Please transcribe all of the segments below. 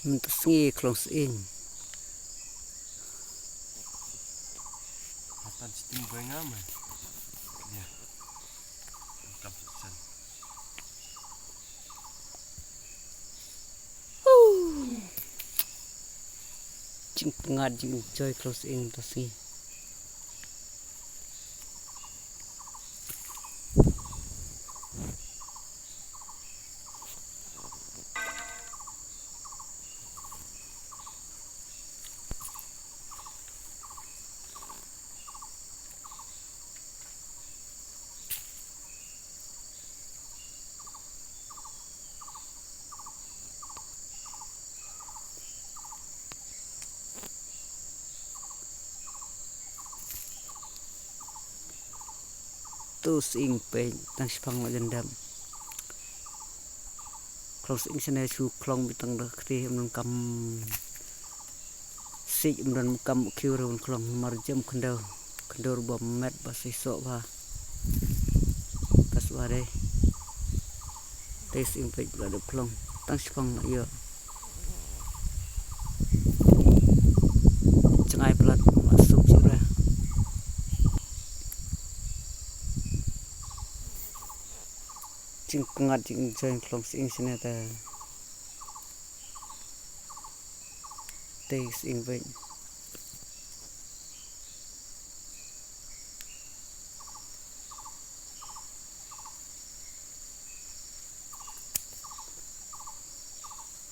มันตะงี้คลองเองAtan sting bengam. Ya. Kap sen. จึงงาดจึงจอยคลองเองตะงี้ตู้สิงไปตั้งฟังมาจนดำคลองสิงชนะชูคลองไปตั้งรักที่มันกำสิมันกำคิวรุนคลองมาจมคันเดอร์บ่แมทบ่สิโซว่าตัสว่าได้เตสิงไประดับคลองตั้งฟังเยอะจังไอปลัดมาส่งสิระจึงงัดจึงเจอคลองสิงชนะแต่เตสิงไป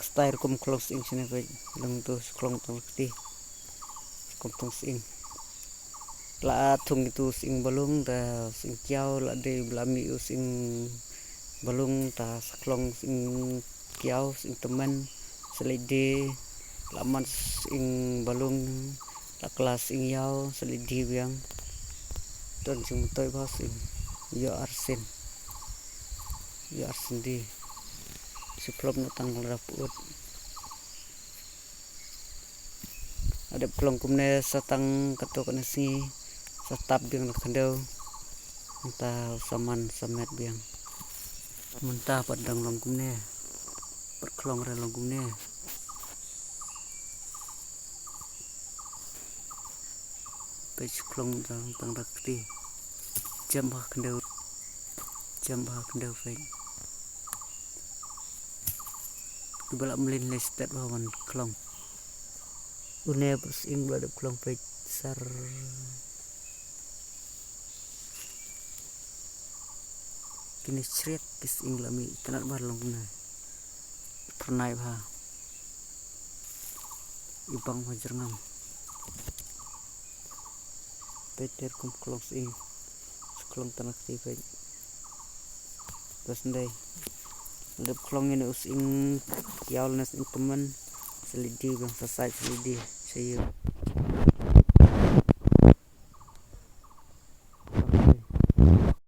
สไตล์คุมคลองสิงชนะไปลงตัวคลองตรงที่คุมตรงสิงละทุงitu sing balung ta sing kiau la de blami sing balung ta saklong sing kiau sing teman selide laman sing balung la kelas sing yau selidi biang ton sing toy ba sing yo arsen di sebelum natang raput ada pelong kumne satang katok nasi satap biang kandau entah saman samet biang mentah padang long kumne perklong re long kumne pe klong tang rakti jambah kandau fe dibala melin lestet bawan klong une ing bladap klong pe sar kini sret kis ing lami tanat bar long na pernai ba ibang majerngam peter kum klong ing klong tanak ti pe basndai lep klong ini using yaulnas ing teman selidi bang sasai selidi sayu